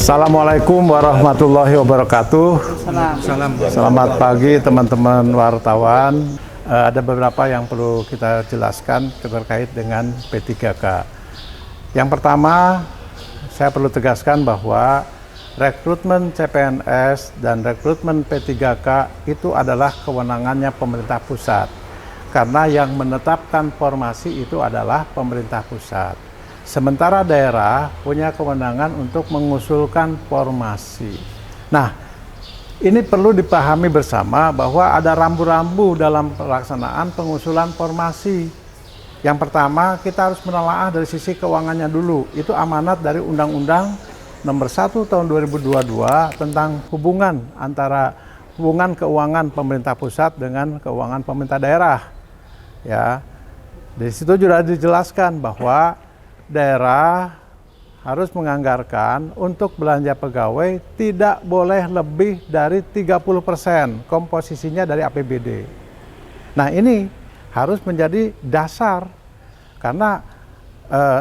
Assalamualaikum warahmatullahi wabarakatuh. Selamat pagi teman-teman wartawan. Ada beberapa yang perlu kita jelaskan terkait dengan P3K. Yang pertama, saya perlu tegaskan bahwa rekrutmen CPNS dan rekrutmen P3K itu adalah kewenangannya pemerintah pusat. Karena yang menetapkan formasi itu adalah pemerintah pusat. Sementara daerah punya kewenangan untuk mengusulkan formasi. Nah, ini perlu dipahami bersama bahwa ada rambu-rambu dalam pelaksanaan pengusulan formasi. Yang pertama, kita harus menelaah dari sisi keuangannya dulu. Itu amanat dari Undang-Undang Nomor 1 Tahun 2022 tentang hubungan antara hubungan keuangan pemerintah pusat dengan keuangan pemerintah daerah. Ya, di situ juga dijelaskan bahwa daerah harus menganggarkan untuk belanja pegawai tidak boleh lebih dari 30% komposisinya dari APBD. Nah, ini harus menjadi dasar karena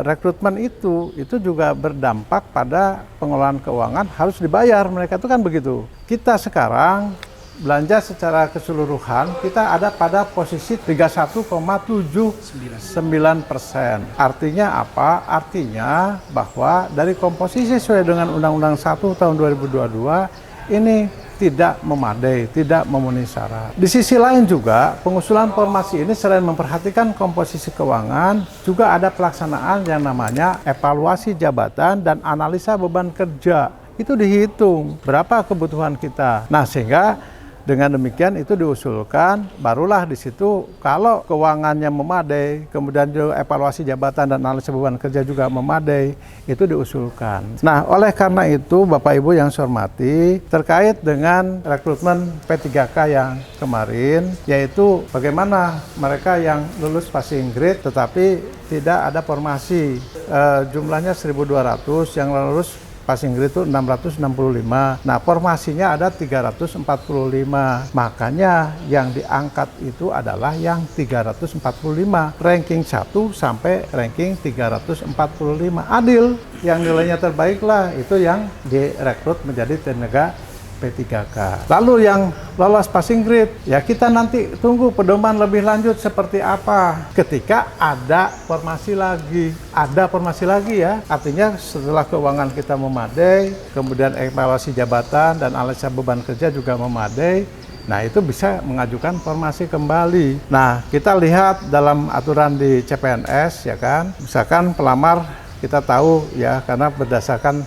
rekrutmen itu juga berdampak pada pengelolaan keuangan harus dibayar, mereka itu kan begitu. Kita sekarang belanja secara keseluruhan kita ada pada posisi 31,79%. Artinya apa? Artinya bahwa dari komposisi sesuai dengan Undang-Undang 1 Tahun 2022 ini tidak memadai, tidak memenuhi syarat. Di sisi lain juga, pengusulan formasi ini selain memperhatikan komposisi keuangan, juga ada pelaksanaan yang namanya evaluasi jabatan dan analisa beban kerja. Itu dihitung berapa kebutuhan kita. Nah, sehingga dengan demikian itu diusulkan, barulah di situ kalau keuangannya memadai, kemudian juga evaluasi jabatan dan analisa beban kerja juga memadai, itu diusulkan. Nah, oleh karena itu Bapak Ibu yang saya hormati, terkait dengan rekrutmen P3K yang kemarin, yaitu bagaimana mereka yang lulus passing grade tetapi tidak ada formasi, jumlahnya 1.200, yang lulus passing grade itu 665. Nah, formasinya ada 345. Makanya yang diangkat itu adalah yang 345. Ranking 1 sampai ranking 345. Adil. Yang nilainya terbaik lah itu yang direkrut menjadi tenaga P3K. Lalu yang lolos passing grade, ya kita nanti tunggu pedoman lebih lanjut seperti apa ketika ada formasi lagi. Ada formasi lagi ya, artinya setelah keuangan kita memadai, kemudian evaluasi jabatan dan analisa beban kerja juga memadai, nah itu bisa mengajukan formasi kembali. Nah, kita lihat dalam aturan di CPNS ya kan, misalkan pelamar kita tahu ya karena berdasarkan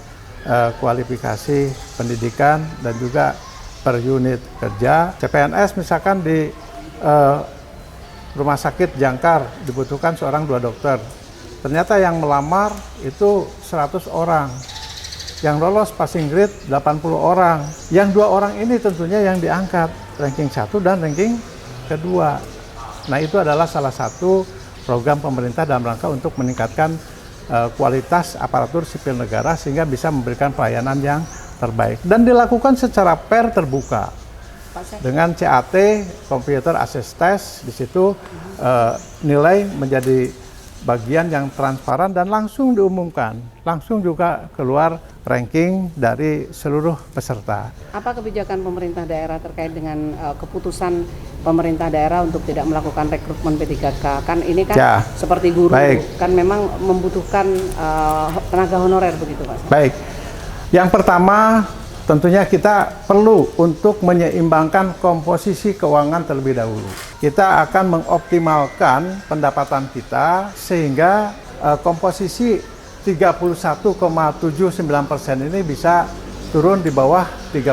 kualifikasi pendidikan dan juga per unit kerja. CPNS misalkan di rumah sakit Jangkar dibutuhkan seorang 2 dokter. Ternyata yang melamar itu 100 orang. Yang lolos passing grade 80 orang. Yang 2 orang ini tentunya yang diangkat ranking 1 dan ranking kedua. Nah, itu adalah salah satu program pemerintah dalam rangka untuk meningkatkan kualitas aparatur sipil negara sehingga bisa memberikan pelayanan yang terbaik dan dilakukan secara fair terbuka dengan CAT Computer Access Test. Di situ nilai menjadi bagian yang transparan dan langsung diumumkan, langsung juga keluar ranking dari seluruh peserta. Apa kebijakan pemerintah daerah terkait dengan keputusan pemerintah daerah untuk tidak melakukan rekrutmen P3K? Kan ini kan ya, seperti guru, kan memang membutuhkan tenaga honorer begitu Pak? Baik, yang pertama tentunya kita perlu untuk menyeimbangkan komposisi keuangan terlebih dahulu. Kita akan mengoptimalkan pendapatan kita sehingga komposisi 31,79% ini bisa turun di bawah 30%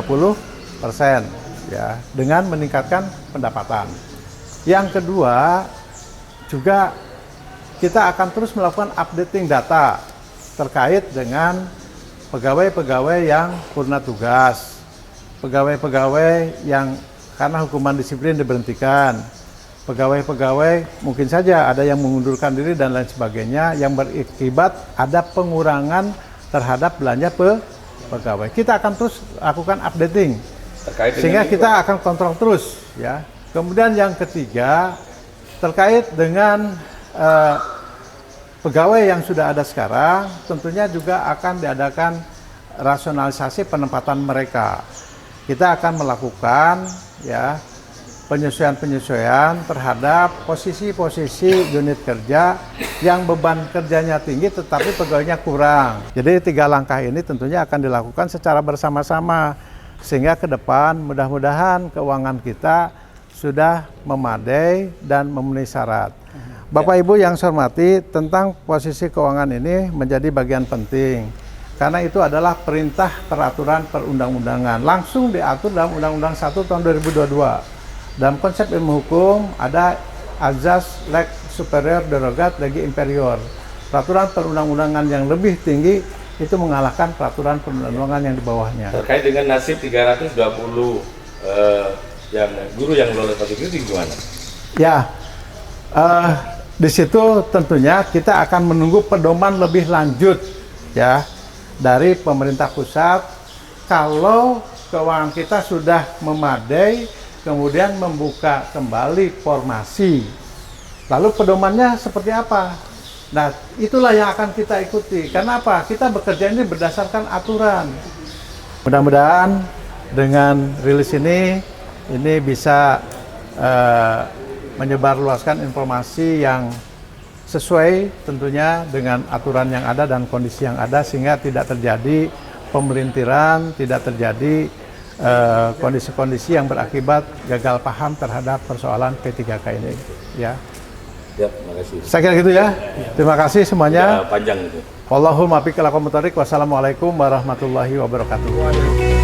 ya, dengan meningkatkan pendapatan. Yang kedua, juga kita akan terus melakukan updating data terkait dengan pegawai-pegawai yang purna tugas, pegawai-pegawai yang karena hukuman disiplin diberhentikan, pegawai-pegawai mungkin saja ada yang mengundurkan diri dan lain sebagainya yang berakibat ada pengurangan terhadap belanja pegawai. Kita akan terus lakukan updating sehingga kita akan kontrol terus ya. Kemudian yang ketiga terkait dengan pegawai yang sudah ada sekarang tentunya juga akan diadakan rasionalisasi penempatan mereka. Kita akan melakukan ya penyesuaian-penyesuaian terhadap posisi-posisi unit kerja yang beban kerjanya tinggi tetapi pegawainya kurang. Jadi 3 langkah ini tentunya akan dilakukan secara bersama-sama sehingga ke depan mudah-mudahan keuangan kita sudah memadai dan memenuhi syarat. Bapak Ibu yang saya hormati, tentang posisi keuangan ini menjadi bagian penting karena itu adalah perintah peraturan perundang-undangan langsung diatur dalam Undang-Undang 1 tahun 2022. Dalam konsep ilmu hukum ada azas lex superior derogat legi inferior. Peraturan perundang-undangan yang lebih tinggi itu mengalahkan peraturan perundang-undangan yang di bawahnya. Terkait dengan nasib 320 yang guru yang lolos masuk itu gimana? Ya, di situ tentunya kita akan menunggu pedoman lebih lanjut ya dari pemerintah pusat. Kalau keuangan kita sudah memadai, kemudian membuka kembali formasi. Lalu pedomannya seperti apa? Nah, itulah yang akan kita ikuti. Karena apa? Kita bekerja ini berdasarkan aturan. Mudah-mudahan dengan rilis ini bisa menyebarluaskan informasi yang sesuai tentunya dengan aturan yang ada dan kondisi yang ada sehingga tidak terjadi pemelintiran, tidak terjadi kondisi-kondisi yang berakibat gagal paham terhadap persoalan P3K ini ya. Ya, terima kasih. Saya kira gitu ya. Terima kasih semuanya. Ya, panjang itu. Wallahul muwaffiq ila aqwamit thoriq. Wassalamualaikum warahmatullahi wabarakatuh.